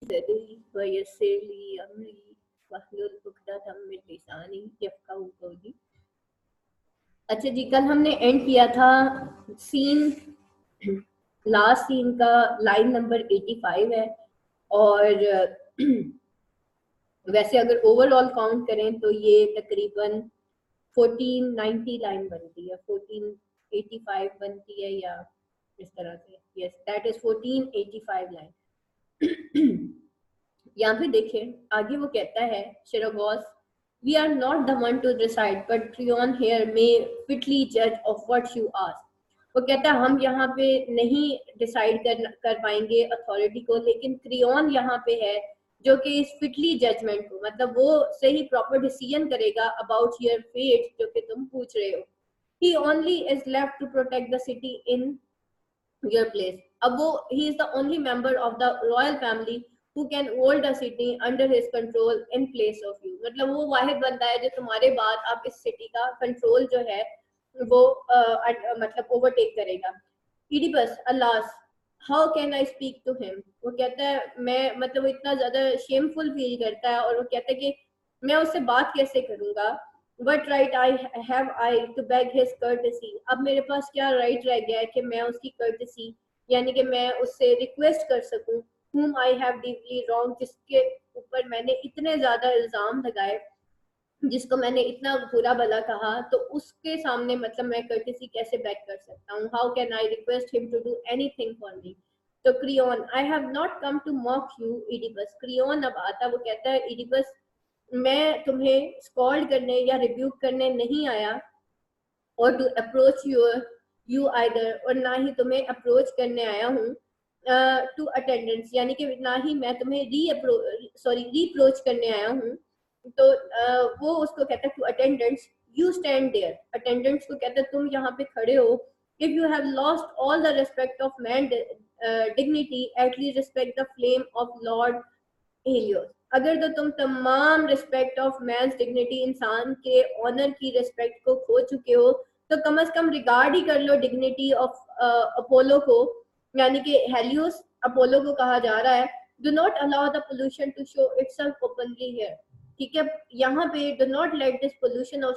ज़री वयस्सिर ली अमरी वहलुल उक़दतम मिन लिसानी यफ़क़हू क़ौली। अच्छा जी, कल हमने एंड किया था सीन, लास्ट सीन का लाइन नंबर 85 है और वैसे अगर ओवरऑल काउंट करें तो ये तकरीबन 1490 लाइन बनती है, 1485 बनती है या इस तरह से। Yes, that is 1485 line. यहाँ पे देखें आगे वो कहता है Choragos, we are not the one to decide but Creon here may fitly जज ऑफ व्हाट यू आस्क। वो कहता है हम यहाँ पे नहीं डिसाइड कर पाएंगे अथॉरिटी को, लेकिन क्रियोन यहाँ पे है जो कि इस फिटली जजमेंट को, मतलब वो सही प्रॉपर डिसीजन करेगा अबाउट योर फेट जो कि तुम पूछ रहे हो। He only is left to protect the city in your place. अब वो he is the only member of the royal family who can hold the city under his control in place of you। मतलब वो वाहिद बंदा है जो तुम्हारे बाद अब इस सिटी का कंट्रोल जो है वो मतलब ओवरटेक करेगा। Oedipus alas, how can I speak to him. वो कहता है मैं, मतलब वो इतना ज्यादा शेमफुल फील करता है और वो कहता है कि मैं उससे बात कैसे करूंगा। What right I have I to beg his courtesy. अब मेरे पास क्या राइट रह गया है कि मैं उसकी कर्टेसी यानी कि मैं उससे रिक्वेस्ट कर सकूं। whom I have deeply wronged, जिसके ऊपर मैंने इतने ज्यादा इल्जाम लगाए, जिसको मैंने इतना बुरा भला कहा, तो उसके सामने मतलब मैं कर्टेसी कैसे बैक कर सकता हूँ। How can I request him to do anything for me. तो Creon, I have not come to mock you Oedipus. Creon अब आता, वो कहता है इडिपस मैं तुम्हें स्कॉल्ड करने या रिब्यूक करने नहीं आया, और टू अप्रोच यू आइदर, और ना ही तुम्हें अप्रोच करने आया हूँ टू अटेंडेंट्स, यानी कि ना ही मैं तुम्हें रिप्रोच करने आया हूँ। तो वो उसको कहता है to attendants you stand there. Attendants को कहता है तुम यहाँ पे खड़े हो। If you have lost all the respect of man dignity at least respect the flame of Lord Helios. अगर तो तुम तमाम रिस्पेक्ट ऑफ मैंस डिग्निटी, इंसान के ऑनर की रिस्पेक्ट को खो चुके हो, तो कम से कम रिगार्ड ही कर लो डिग्निटी ऑफ अपोलो को, यानी कि हेलियोस अपोलो को कहा जा रहा है। Do not allow the pollution to show itself openly here. ठीक है, यहाँ पे do not let this pollution of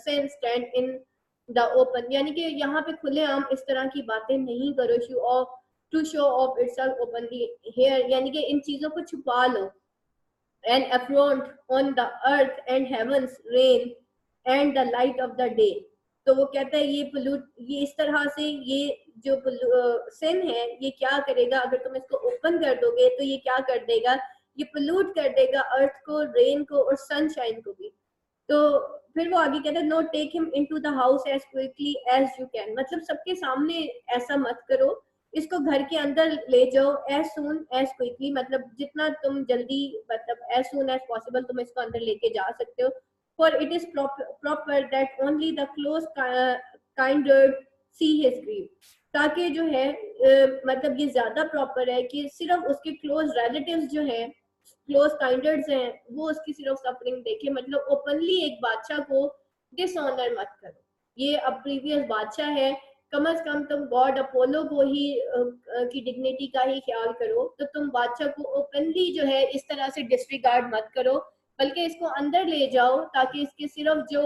sense stand in the open, यानी कि यहाँ पे खुलेआम इस तरह की बातें नहीं करो। To show off itself openly here, यानी कि इन चीजों को छुपा लो। And affront on the earth and heavens rain and the light of the day। तो वो कहता है ये इस तरह से ये जो सिन है ये क्या करेगा, अगर तुम इसको ओपन कर दोगे तो ये क्या कर देगा, ये पोल्यूट कर देगा अर्थ को, रेन को और सनशाइन को भी। तो फिर वो आगे कहता है no take him into the house as quickly as you can, मतलब सबके सामने ऐसा मत करो, इसको घर के अंदर ले जाओ एज सून एज क्विकली, मतलब जितना तुम जल्दी, मतलब एज सून एज पॉसिबल तुम इसको अंदर लेके जा सकते हो। For it is proper that only the close kindred see his grief, ताकि जो है मतलब ये ज्यादा प्रॉपर है कि सिर्फ उसके क्लोज रिलेटिव्स जो हैं, क्लोज काइंडर्ड्स हैं, वो उसकी सिर्फ सफरिंग देखे। मतलब ओपनली एक बादशाह को डिसऑनर मत करो। ये अब प्रीवियस बादशाह है, कम से कम तुम गॉड अपोलो को ही की डिग्निटी का ही ख्याल करो, तो तुम बादशाह को ओपनली जो है इस तरह से डिसरिगार्ड मत करो, बल्कि इसको अंदर ले जाओ ताकि इसके सिर्फ जो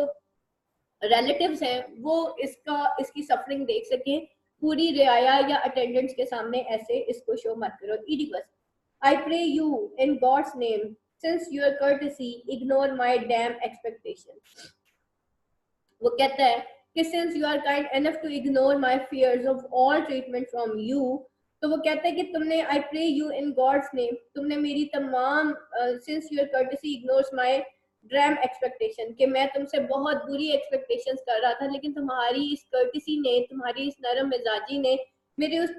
रिलेटिव्स हैं वो इसकी सफरिंग देख सकें। पूरी रियाया या अटेंडेंट्स के सामने ऐसे इसको शो मत करो। Oedipus, I pray you in God's name since your courtesy ignore my damn expectation. वो कहता है कि since you are kind enough to ignore my fears of all treatment from you, तो वो कहता है कि तुमने, I pray you in God's name, तुमने मेरी तमाम since your courtesy ignores my dream expectation, कि मैं तुमसे बहुत बुरी एक्सपेक्टेशंस कर रहा था, लेकिन तुम्हारी इस कर्टेसी ने, तुम्हारी इस नरम मिजाजी ने मेरे उस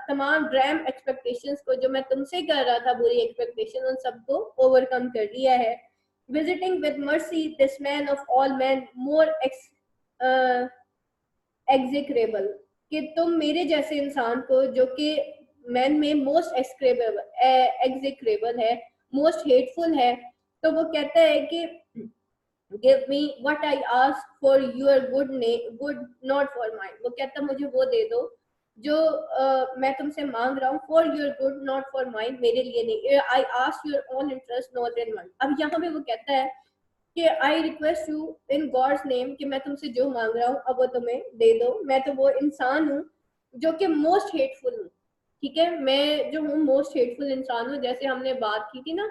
तमाम ड्रैम एक्सपेक्टेशंस को जो मैं तुमसे कर रहा था, बुरी एक्सपेक्टेशन, उन सबको ओवरकम कर लिया है। Visiting with mercy this man of all men more execrable, कि तुम मेरे जैसे इंसान को जो कि मैन में मोस्ट एग्जिक्रेबल है, मोस्ट हेटफुल है, तो वो कहता है कि give me what I ask for your good not for mine. वो कहता है मुझे वो दे दो जो मैं तुमसे मांग रहा हूँ for your good not for mine, मेरे लिए नहीं, I ask your own interest not in mine. अब यहाँ पे वो कहता है कि I request you in God's name, कि मैं तुमसे जो मांग रहा हूँ अब वो तुम्हें दे दो, मैं तो वो इंसान हूँ जो कि मोस्ट हेटफुल हूँ। ठीक है, मैं जो हूँ मोस्ट हेटफुल इंसान हूँ। जैसे हमने बात की थी ना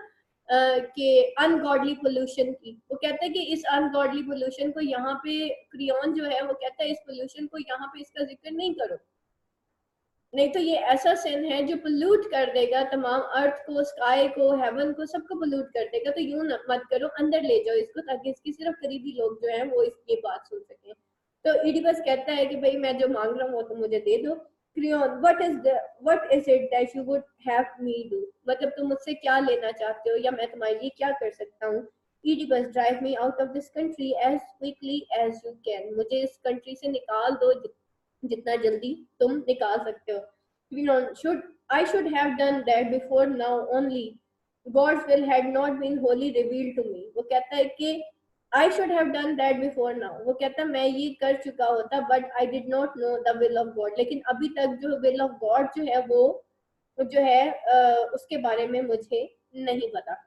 कि अनगॉडली पोल्यूशन की, वो कहता है कि इस अनगॉडली पोल्यूशन को यहाँ पे क्रियॉन जो है वो कहता है इस पोल्यूशन को यहाँ पे इसका जिक्र नहीं करो, नहीं तो ये ऐसा सिन है जो पोल्यूट कर देगा तमाम अर्थ को, स्काई को, हेवन को, सबको पोल्यूट कर देगा। तो यूं मत करो, अंदर ले जाओ इसको, ताकि इसके सिर्फ करीबी लोग जो हैं वो इसकी बात सुन सकें। तो इडिपस कहता है कि भाई मैं जो मांग रहा हूँ वो तो मुझे दे दो। Crayon, what is it that you would have me do, मतलब तुम मुझसे क्या लेना चाहते हो या मैं तुम्हारे लिए क्या कर सकता हूँ। Oedipus, drive me out of this country as quickly as you can, मुझे इस कंट्री से निकाल दो जितना जल्दी तुम निकाल सकते हो। should I should have done that before now only, God's will had not been wholly revealed to me। वो कहता है कि I should have done that before now, वो कहता है मैं ये कर चुका होता, but I did not know the will of God, लेकिन अभी तक जो will of God जो है वो जो है उसके बारे में मुझे नहीं पता।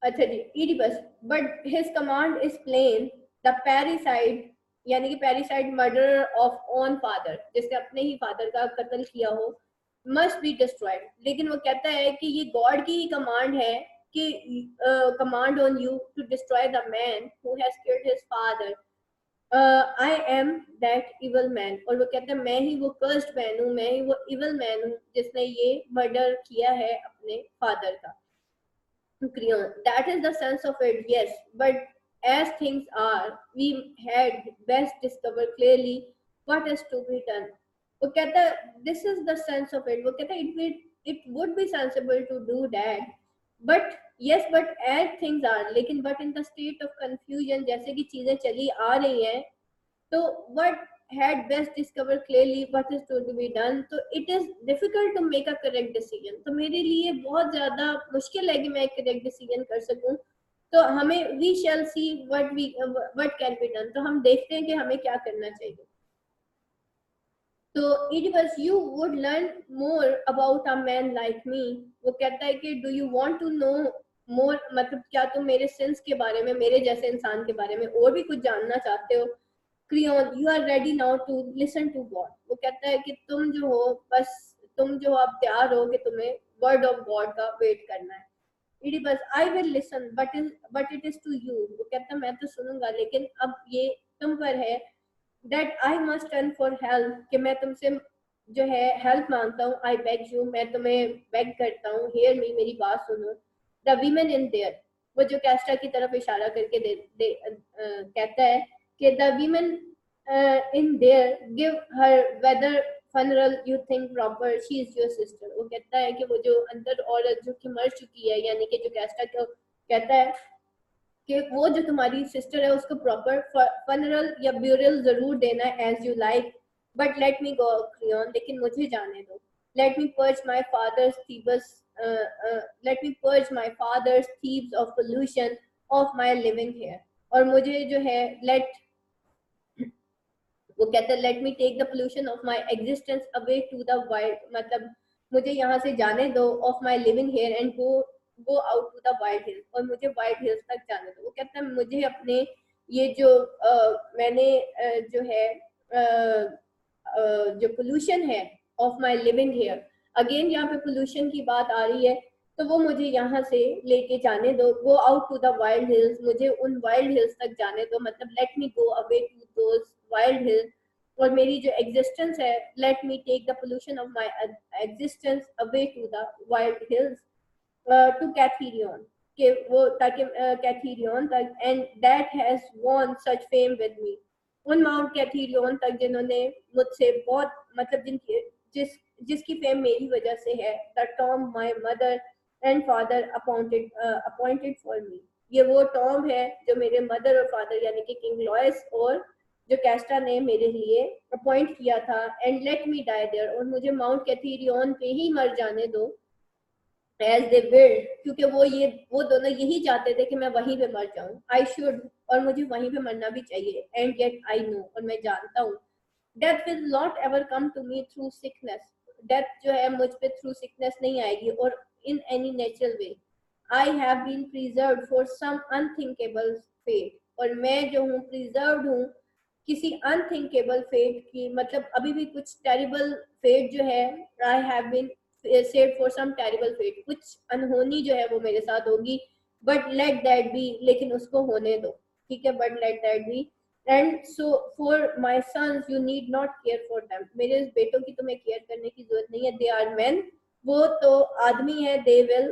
अच्छा जी, Oedipus, but his command is plain, the parricide, यानी कि parricide murder of own father, जिसने अपने ही फादर का कत्ल किया हो, मस्ट बी डिस्ट्रॉयड। लेकिन वो कहता है कि ये गॉड की ही कमांड है कि command on you to destroy the man who has killed his father, I am that evil man. और वो कहता है मैं ही वो कर्स्ड मैन हूँ, मैं ही वो इवल मैन हूँ जिसने ये मर्डर किया है अपने फादर का। Creon. That is the sense of it, yes. But as things are, we had best discover clearly what is to be done. वो कहता है this is the sense of it. वो कहता है it would be sensible to do that. But yes, but as things are, लेकिन but in the state of confusion, जैसे कि चीजें चली आ रही हैं, तो what had best discover clearly what is to be done, तो it is difficult to make a correct decision। तो मेरे लिए बहुत ज्यादा मुश्किल है कि मैं एक correct decision कर सकूं। तो हमें we shall see what can be done, तो हम देखते हैं कि हमें क्या करना चाहिए। तो Oedipus, you would learn more about a man like me। वो कहता है कि do you want to know more, मतलब क्या तुम मेरे सिंस के बारे में, मेरे जैसे इंसान के बारे में और भी कुछ जानना चाहते हो। Creon, you are ready now to listen to God. वो कहता है कि तुम जो हो बस तुम जो आप तैयार हो कि तुम्हें वर्ड ऑफ गॉड का वेट करना है। Oedipus, I will listen, but it is to you। वो कहता है मैं तो सुनूंगा लेकिन अब ये तुम पर है। that I must turn for help, कि मैं तुमसे जो है हेल्प मांगता हूँ। I beg you, मैं तुम्हें बेग करता हूँ। hear me, मेरी बात सुनो। the women in there, वो जो कैस्टा की तरफ इशारा करके कहता है कि the women in there give her whether funeral you think proper, she is your sister। वो कहता है कि वो जो अंदर औरत जो कि मर चुकी है, यानी कि जो कैस्टा को कहता है कि वो जो तुम्हारी सिस्टर है उसको प्रॉपर फनरल या ब्यूरल जरूर देना है as you like, but let me go Creon, लेकिन मुझे जाने दो। Let me purge my father's thieves, let me purge my father's thieves of pollution of my living here. और मुझे जो है लेट, वो कहता है let me take the pollution of my existence away to the wild, मतलब मुझे यहाँ से जाने दो, of my living here and go out to the wild hills, और मुझे वाइल्ड हिल्स तक जाने दो। वो कहता है मुझे अपने ये जो मैंने जो है जो पोल्यूशन है of my living here, again यहाँ पे पोल्यूशन की बात आ रही है, तो वो मुझे यहाँ से लेके जाने दो। Go out to the wild hills, मुझे उन वाइल्ड हिल्स तक जाने दो, मतलब let me go away to those wild hills. और मेरी जो एग्जिस्टेंस है, let me take the pollution of my existence away to the wild hills to Cithaeron, कि वो ताकि कैथीरियन तक, and that has won such fame with me, उन mount कैथीरियन तक जिन्होंने मुझसे बहुत, मतलब जिसकी फेम मेरी वजह से है। The Tom my mother and father appointed for me, ये वो टॉम है जो मेरे मदर और फादर यानी कि किंग लॉयस और जो कैस्टा ने मेरे लिए अपॉइंट किया था। And let me die there, और मुझे माउंट कैथीरियन पे ही मर जाने दो। एज दे विल, क्योंकि वो दोनों यही चाहते थे कि मैं वहीं पे मर जाऊं। आई शुड और मुझे वहीं पे मरना भी चाहिए, एंड येट आई नो, और मैं जानता हूँ death will not ever come to me through sickness, death जो है मुझ पे थ्रू सिकनेस नहीं आएगी, और in any natural way I have been preserved for some unthinkable fate, और मैं जो हूँ प्रिजर्व्ड हूँ किसी अनथिंकेबल फेट की, मतलब अभी भी कुछ टेरिबल फेट जो है, I have been saved for some terrible fate, कुछ अनहोनी जो है वो मेरे साथ होगी, बट लेट दैट बी, लेकिन उसको होने दो, ठीक है, but let that be, and so for my sons you need not care for them, मेरे बेटों की तुम्हें केयर करने की जरूरत नहीं है, दे आर मैन, वो तो आदमी है, they will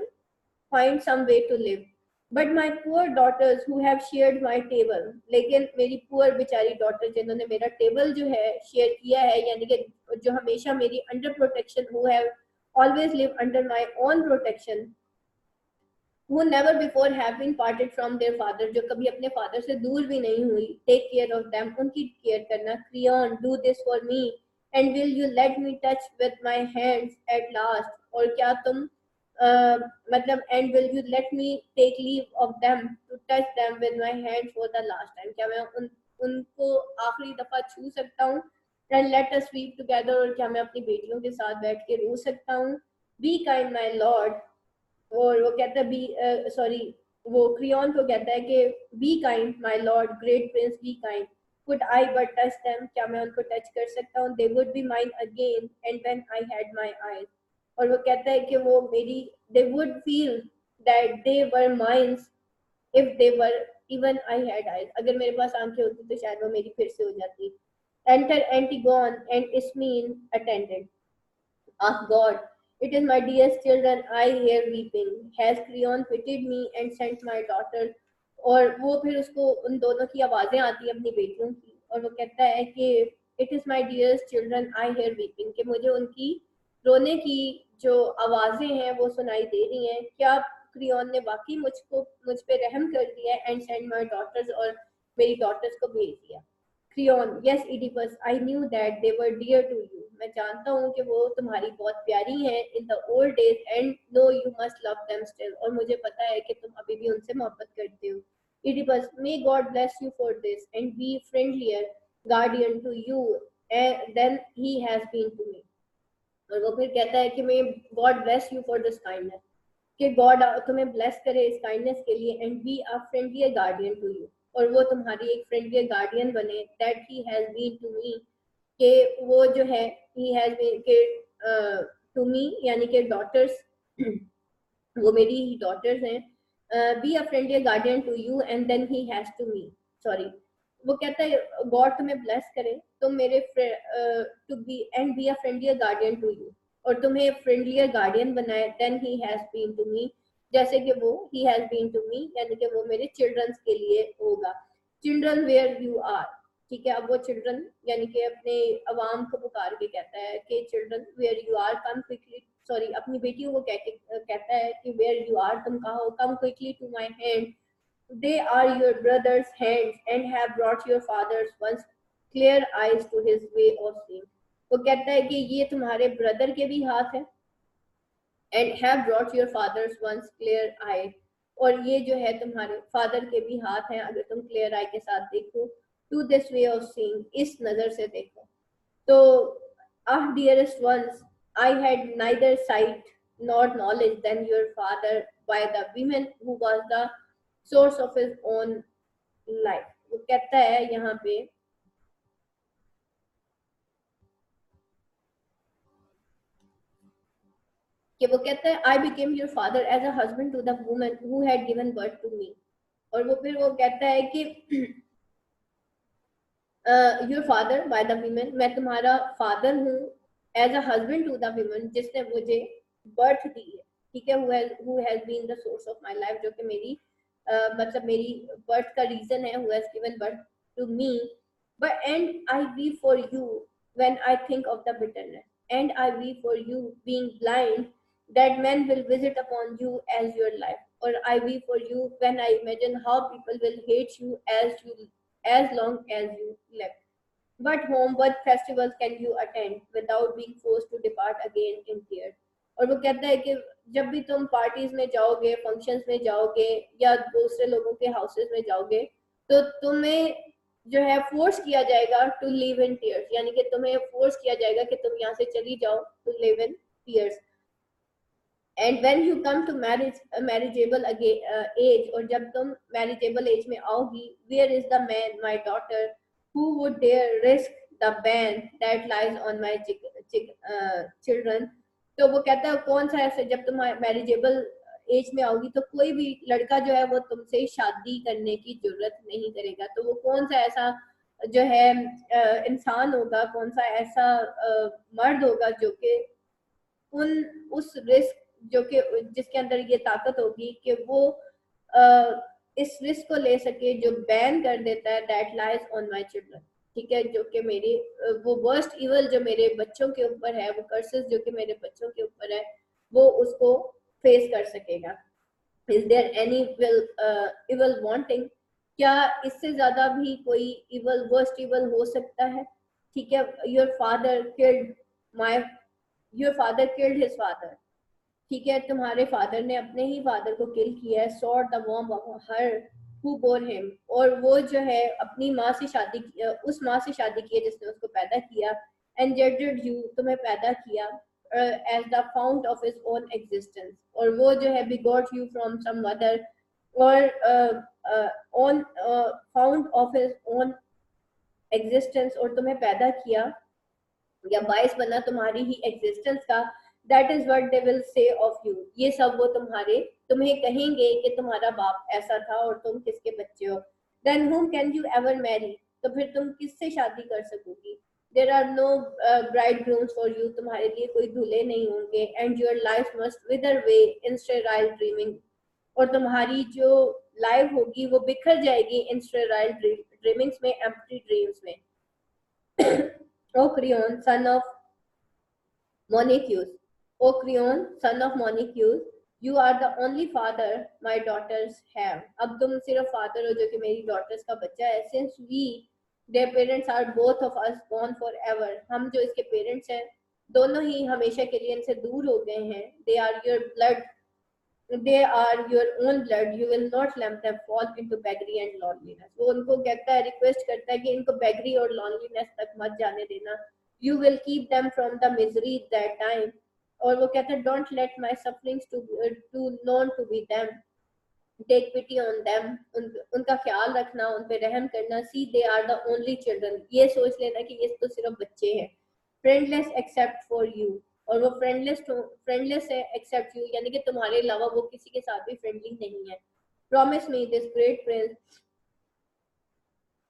find some way to live, but my poor daughters who have shared my table, लेकिन मेरी पुअर बेचारी डॉटर जिन्होंने मेरा टेबल जो है शेयर किया है, यानी कि जो हमेशा मेरी under protection, who have always live under my own protection, who never before have been parted from their father, जो कभी अपने फादर से दूर भी नहीं हुई, take care of them, उनकी केयर करना, Creon do this for me and will you let me touch with my hands at last, और क्या तुम मतलब and will you let me take leave of them to touch them with my hands for the last time, क्या मैं उनको आखिरी दफा छू सकता हूँ, and let us weep together, और क्या मैं अपनी बेटियों के साथ बैठ के रो सकता हूँ, be kind my lord, और वो कहता है बी सॉरी, वो क्रियन को कहता है कि be kind my Lord great Prince, be kind, could I but touch them, क्या मैं उनको टच कर सकता हूँ, they would be mine again and when I had my eyes, और वो कहता है कि वो मेरी, they would feel that they were mines if they were even I had eyes, अगर मेरे पास आंखें होती तो शायद वो मेरी फिर से हो जाती, enter Antigone and Ismene attended, ah God, it is my dearest children, I hear weeping. Has Creon pitied me and sent my daughter? और वो फिर उसको उन दोनों की आवाजें आती हैं अपनी बेटियों की, और वो कहता है कि it is my dearest children I hear weeping, कि मुझे उनकी रोने की जो आवाजें हैं वो सुनाई दे रही हैं, क्या क्रियन ने वाकई मुझ पे रहम कर दिया एंड सेंड माई डॉटर्स, और मेरी डॉटर्स को भेज दिया, Creon yes Oedipus I knew that they were dear to you, मैं जानता हूँ कि वो तुम्हारी बहुत प्यारी हैं in the old days and know you must love them still, और मुझे पता है कि तुम अभी भी उनसे मोहब्बत करते हो, Oedipus may God bless you for this and be friendlier guardian to you than he has been to me, और वो फिर कहता है कि may God bless you for this kindness, कि गॉड तुम्हें ब्लेस करे इस काइंडनेस के लिए, and be a friendlier guardian to you, और वो तुम्हारी एक फ्रेंडलियर गार्डियन बने, that he has been to me, कि वो जो है ही हैज बीन के टू मी, यानी कि डॉटर्स वो मेरी डॉटर्स हैं, be a friendlier guardian to you and then he has to me, sorry, वो कहता है गॉड तुम्हें ब्लेस करे, तुम मेरे to be and be a friendlier guardian to you, और तुम्हें फ्रेंडलियर गार्डियन बनाए, than he has been to me, जैसे कि वो he has been to me, यानी कि वो मेरे चिल्ड्रंस के लिए होगा, चिल्ड्रन वेयर यू आर, ठीक है, अब वो चिल्ड्रन यानी कि अपने अवाम को पुकार के कहता है कि children where you are come quickly, sorry अपनी बेटियों को कहता है कि वेयर यू आर तुम कहाँ हो, come quickly to my hand, they are your brother's hands and have brought your father's once clear eyes to his way of seeing, वो कहता है कि ये तुम्हारे ब्रदर के भी हाथ है, and have brought your father's once clear eye, और ये जो है तुम्हारे फादर के भी हाथ हैं अगर तुम क्लियर आई के साथ देखो, to this way of seeing, इस नजर से देखो, तो ah dearest ones, I had neither sight nor knowledge than your father by the women who was the source of his own life, वो कहता है यहाँ पे कि वो कहता है I became your father as a husband to the woman who had given birth to me, और वो फिर वो कहता है कि your father by the women, मैं तुम्हारा फादर हूँ as a husband to the women जिसने मुझे बर्थ दी है, ठीक है, who has been the source of my life, जो कि मेरी मतलब मेरी बर्थ का रीजन है, who has given birth to me, but and I weep for you when I think of the bitterness, and I weep for you being blind that men will visit upon you as your life, or I weep for you when I imagine how people will hate you as long as you live, but home what festivals can you attend without being forced to depart again in tears, और वो कहता है कि जब भी तुम parties में जाओगे, फंक्शंस में जाओगे या दूसरे लोगों के हाउसेस में जाओगे, तो तुम्हें जो है फोर्स किया जाएगा टू लिव इन टीयर्स, यानी कि तुम्हें फोर्स किया जाएगा कि तुम यहाँ से चली जाओ, to live in tears. And when you come to marriageable age, और जब तुम मैरिजेबल एज में आओगी, where is the man my daughter who would dare risk the bane that lies on my children. तो वो कहता है कौन सा ऐसे, जब तुम मैरिजेबल एज में आओगी तो कोई भी लड़का जो है वो तुमसे शादी करने की जरूरत नहीं करेगा। तो वो कौन सा ऐसा जो है इंसान होगा, कौन सा ऐसा मर्द होगा जो कि उन उस रिस्क जो कि जिसके अंदर ये ताकत होगी कि वो इस रिस्क को ले सके जो बैन कर देता है that lies on my children, ठीक है, जो कि मेरी वो वर्स्ट इवल जो मेरे बच्चों के ऊपर है, वो कर्सेस जो कि मेरे बच्चों के ऊपर है, वो उसको फेस कर सकेगा। Is there any evil wanting, क्या इससे ज्यादा भी कोई इवल, वर्स्ट इवल हो सकता है? ठीक है, your father killed my your father killed his father, ठीक है, तुम्हारे फादर ने अपने ही फादर को किल किया है, sort the warm of her who bore him, और वो जो है अपनी माँ से शादी उस माँ से शादी की है जिसने उसको पैदा किया, एंड जेटेड यू, तुम्हें पैदा किया as the fount of his own existence, और वो जो है begot you from some mother, और on fount of his own existence, और तुम्हें पैदा किया या बायस बना तुम्हारी ही एग्जिस्टेंस का। That is what they will say of you, ये सब वो तुम्हें कहेंगे कि तुम्हारा बाप ऐसा था और तुम किसके बच्चे हो। Then whom can you ever marry, तो फिर तुम किससे शादी कर सकोगी? There are no bride grooms for you, तुम्हारे लिए कोई दूल्हे नहीं होंगे। And your life must wither away in sterile dreaming, और तुम्हारी जो लाइफ होगी वो बिखर जाएगी इन स्टेराइल ड्रीमिंग्स में, एम्प्टी ड्रीम्स में। O Creon son of Monicius, O Creon, son of Monicius, you are the only father my daughters have. अब तुम सिर्फ फादर हो जो कि मेरी डॉटर्स का बच्चा है। Since we, their parents are both of us gone forever. हम जो इसके पेरेंट्स हैं दोनों ही हमेशा के लिए इनसे दूर हो गए हैं। They are your blood, they are your own blood. You will not let them fall into beggary and loneliness. वो उनको कहता है, रिक्वेस्ट करता है कि इनको बेगरी और लॉनलीनेस तक मत जाने देना। You will keep them from the misery that time. और वो कहता है don't let my sufferings to known to be them. Take pity on them. उनका ख्याल रखना, उन पे रहम करना। See they are the only children. ये सोच लेना कि ये तो सिर्फ बच्चे हैं। Friendless except for you. और वो फ्रेंडलेस है एक्सेप्ट यू, यानी कि तुम्हारे अलावा वो किसी के साथ भी फ्रेंडली नहीं है। Promise me this great prince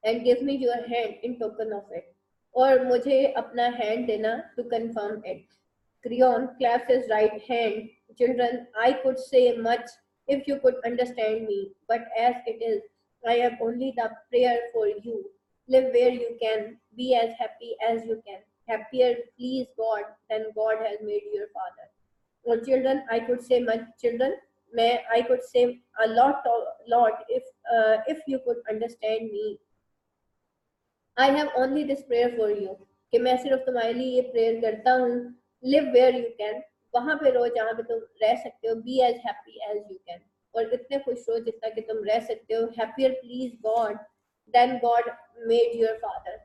and give me your hand in token of it. और मुझे अपना हैंड देना to confirm it. Creon claps his right hand. Children, I could say much if you could understand me, but as it is, I have only the prayer for you. Live where you can, be as happy as you can. Happier, please God, than God has made your father. Or children, I could say much. Children, I could say a lot if you could understand me. I have only this prayer for you, कि मैं सिर्फ तुम्हारे लिए ये prayer करता हूँ। Live where you can, वहां पे रहो जहाँ पे तुम रह सकते हो। Be as happy as you can, और इतने खुश रहो जितना कि तुम रह सकते हो। Happier please God than God made your father,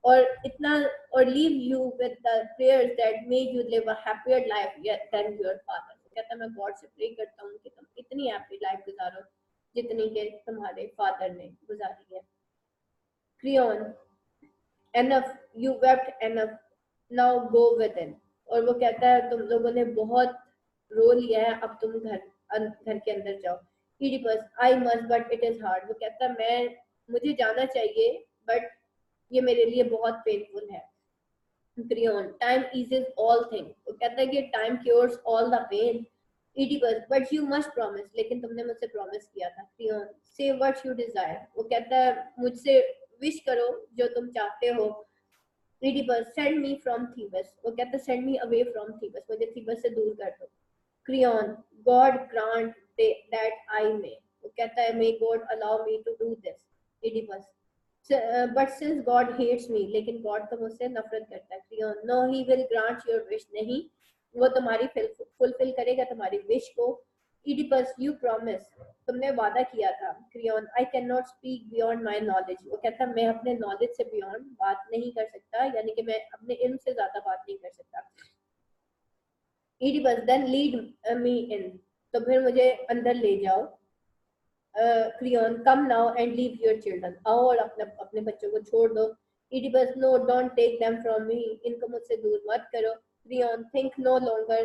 और इतना, और leave you with the prayers that made you live a happier life than your father. कहता मैं गॉड से प्रे करता हूँ कि तुम इतनी हैप्पी लाइफ गुजारो जितनी के तुम्हारे फादर ने गुजारी है। Crayon enough, you wept enough, now go within। और वो कहता है तुम लोगों ने बहुत रो लिया है, अब तुम घर के अंदर जाओ। Oedipus, I must but it is hard। वो कहता है मुझे जाना चाहिए बट ये मेरे लिए बहुत पेनफुल है। Creon, time eases all things। वो कहता है कि time cures all the pain। Oedipus, but you must promise, लेकिन तुमने मुझसे प्रॉमिस किया था। Creon, say what you desire। वो कहता है मुझसे विश करो जो तुम चाहते हो। Oedipus, send me from Thebes। वो कहता है send me away from Thebes, मुझे थीबस से दूर कर दो। Creon, God grant that I may। वो कहता है may God allow me to do this। Oedipus, but since God hates me, लेकिन God तो मुझसे नफरत करता है। Creon, no he will grant your wish। नहीं, वो तुम्हारी फुलफिल करेगा तुम्हारी विश को। Oedipus, you promise, तुमने वादा किया था. Creon, I cannot speak beyond my knowledge. वो कहता मैं अपने knowledge से beyond बात नहीं कर सकता, यानी कि मैं अपने इल्म से ज्यादा बात नहीं कर सकता. Oedipus, then lead me in. तो फिर मुझे अंदर ले जाओ. Creon, come now and leave your children. आओ और अपने बच्चों को छोड़ दो. Oedipus, no, don't take them from me. इनको मुझसे दूर मत करो. Creon, think no longer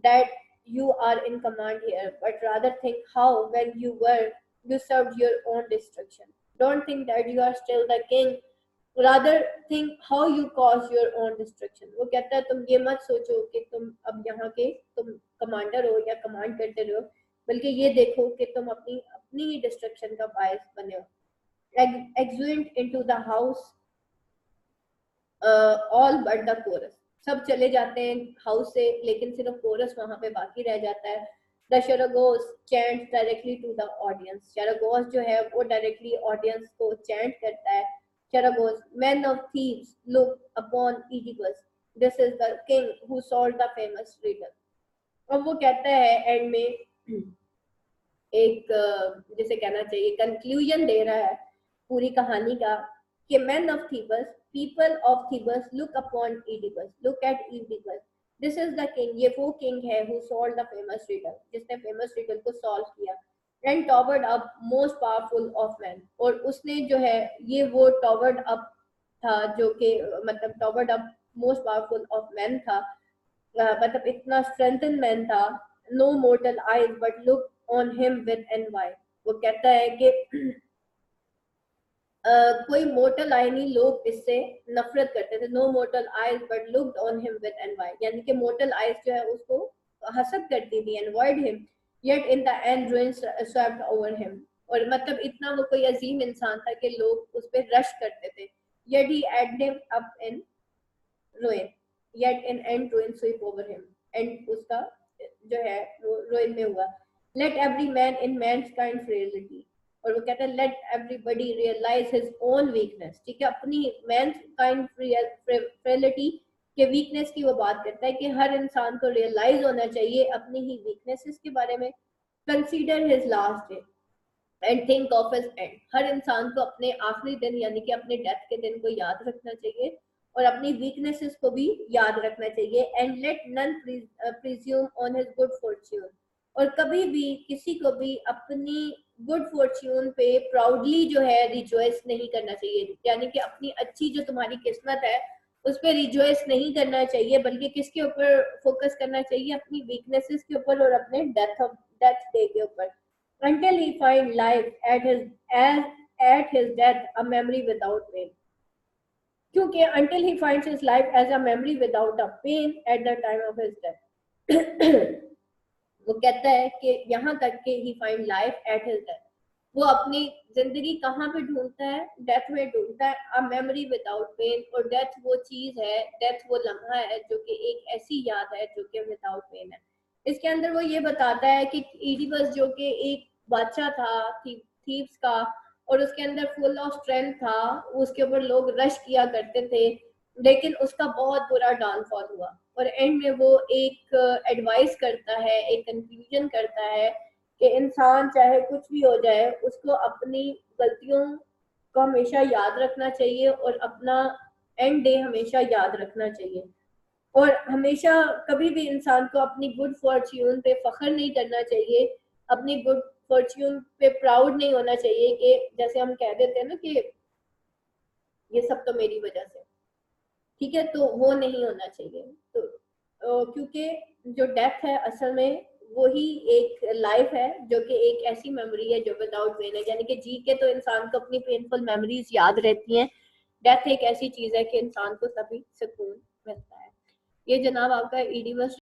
that you are in command here, but rather think how, when you served your own destruction. Don't think that you are still the king. Rather think how you cause your own destruction. वो कहता है तुम ये मत सोचो कि तुम अब यहाँ के तुम कमांडर हो या कमांड करते रहो, बल्कि ये देखो कि तुम अपनी अपनी ही डिस्ट्रक्शन का बायस बने हो. Exeunt into the house, all but the chorus. सब चले जाते हैं हाउस से, लेकिन सिर्फ कोरस वहां पे बाकी रह जाता है. The Sharagos chant directly to the audience. Sharagos जो है वो directly audience को chant करता है. Sharagos, men of thieves, look upon Oedipus. This is the king who solved the famous riddle. अब वो कहता है एंड में एक जैसे कहना चाहिए कंक्लूजन दे रहा है पूरी कहानी का कि men of Thebes, people of Thebes, look upon Oedipus, look at Oedipus. This is the king, ये वो king है who solved the famous riddle, जिसने famous riddle को solve किया. And towered up most powerful of men, और उसने जो है ये वो towered up था जो कि मतलब towered up most powerful of men था, मतलब इतना strengthened man था. No mortal eyes but look on him with envy. वो कहता है कि कोई मोटल आई नहीं, लोग इससे नफरत करते थे. No mortal eyes but looked on him with envy, यानी कि मोटल आईज जो है उसको हसद करती थी, envied him. Yet in the end ruin swept over him, और मतलब इतना वो कोई अजीम इंसान था कि लोग उस पर रश करते थे. Yet he aid him up in ruin, yet in end ruin sweep over him, and उसका जो है वो रुइन में हुआ. Let every man in man's kind frailty, और वो कहता है let everybody realise his own weakness. ठीक है, अपनी मैन काइंड फ्रेलिटी के वीकनेस की वो बात करता है कि हर इंसान को रियलाइज होना चाहिए अपनी ही वीकनेसेस के बारे में. Consider his last day and think of his end, हर इंसान को अपने आखिरी दिन यानी कि अपने डेथ के दिन को याद रखना चाहिए और अपनी वीकनेसेस को भी याद रखना चाहिए. And let none presume on his good fortune, और कभी भी किसी को भी अपनी गुड फॉर्च्यून पे प्राउडली जो है रिजॉइस नहीं करना चाहिए, यानी कि अपनी अच्छी जो तुम्हारी किस्मत है उस पर रिजॉइस नहीं करना चाहिए, बल्कि किसके ऊपर फोकस करना चाहिए, अपनी वीकनेसेस के ऊपर और अपने डेथ डे के ऊपर. until he find life at his death a memory without pain, क्योंकि until he finds his life as a memory without a pain at the time of his death. वो कहता है कि यहाँ तक कि he find life at his death, वो अपनी जिंदगी कहाँ पे ढूंढता है, डेथ में ढूंढता है. a memory without pain, और डेथ वो चीज है, डेथ वो लम्हा है जो कि एक ऐसी याद है जो कि विदाउट पेन है. इसके अंदर वो ये बताता है कि ईडिपस जो कि एक बादशाह था थीव्स का, और उसके अंदर फुल ऑफ स्ट्रेंथ था, उसके ऊपर लोग रश किया करते थे, लेकिन उसका बहुत बुरा डाउनफॉल हुआ. और एंड में वो एक एडवाइस करता है, एक कंक्लूजन करता है कि इंसान चाहे कुछ भी हो जाए उसको अपनी गलतियों को हमेशा याद रखना चाहिए और अपना एंड डे हमेशा याद रखना चाहिए. और हमेशा कभी भी इंसान को अपनी गुड फॉर्च्यून पे फख्र नहीं करना चाहिए, अपनी गुड फॉर्च्यून पे प्राउड नहीं होना चाहिए कि जैसे हम कह देते हैं ना कि ये सब तो मेरी वजह से. ठीक है, तो वो नहीं होना चाहिए. तो क्योंकि जो डेथ है असल में वही एक लाइफ है जो कि एक ऐसी मेमोरी है जो विदाउट पेन है, यानी कि जी के तो इंसान को अपनी पेनफुल मेमोरीज याद रहती हैं. डेथ एक ऐसी चीज है कि इंसान को तभी सुकून मिलता है. ये जनाब आपका ईडिपस